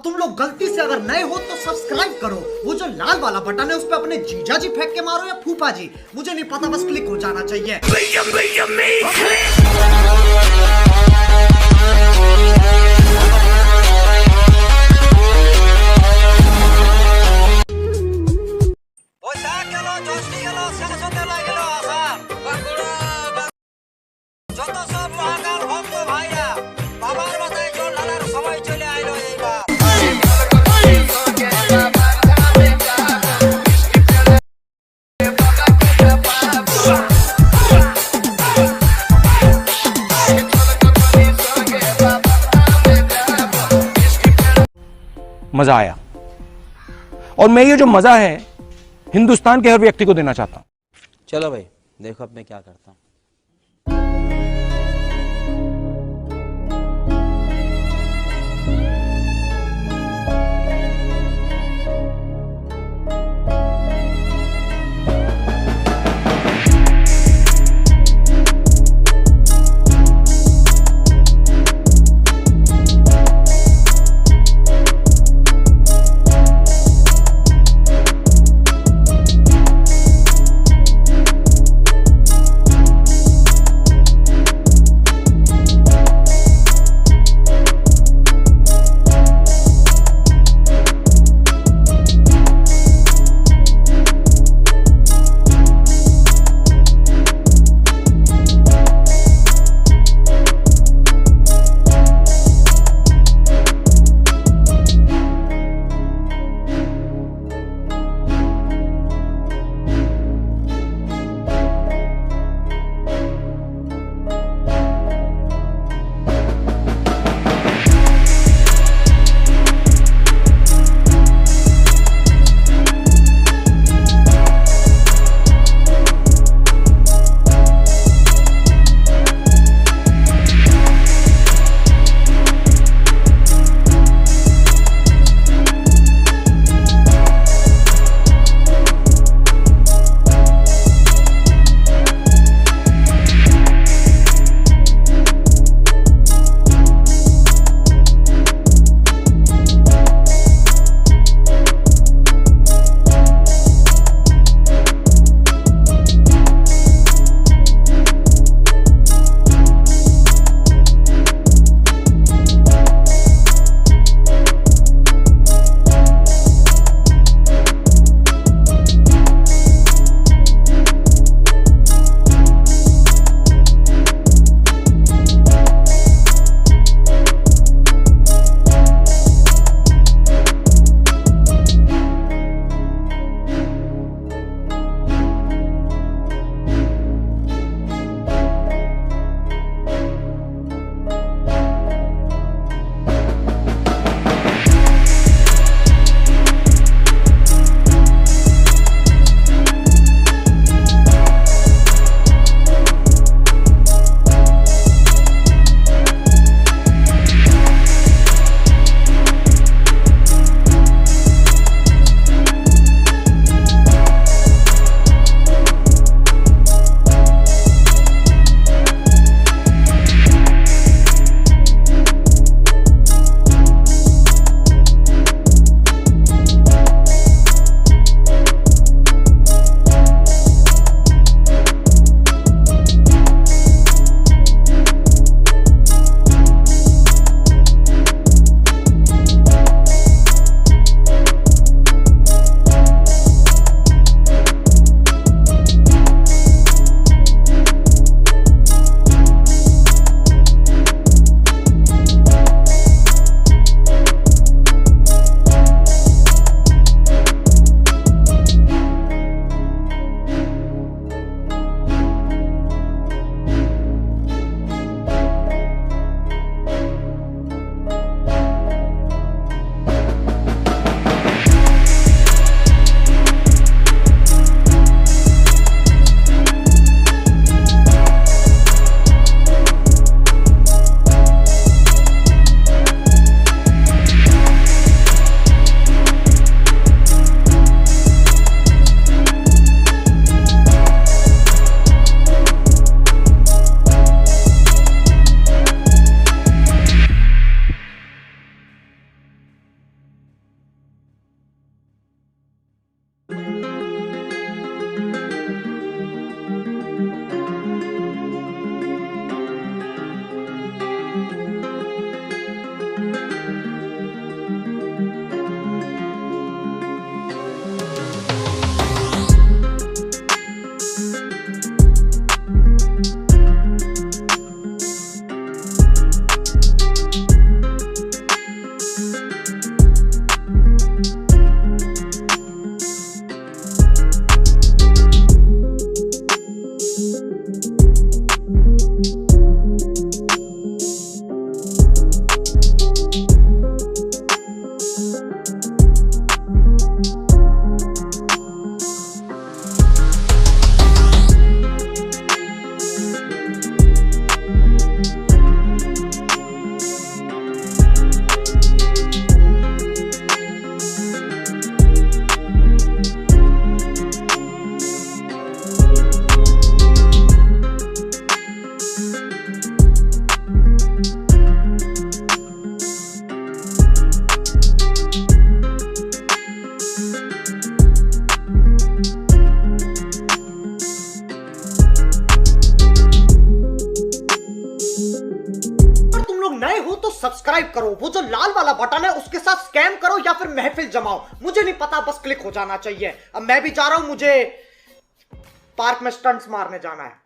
तुम लोग गलती से अगर नए हो तो सब्सक्राइब करो, वो जो लाल वाला बटन है उस पे अपने जीजा जी फेंक के मारो या फूफा जी, मुझे नहीं पता, बस क्लिक हो जाना चाहिए। मजा आया और मैं ये जो मजा है हिंदुस्तान के हर व्यक्ति को देना चाहता हूं। चलो भाई देखो अब मैं क्या करता हूं। सब्सक्राइब करो, वो जो लाल वाला बटन है उसके साथ स्कैम करो या फिर महफिल जमाओ, मुझे नहीं पता, बस क्लिक हो जाना चाहिए। अब मैं भी जा रहा हूं, मुझे पार्क में स्टंट्स मारने जाना है।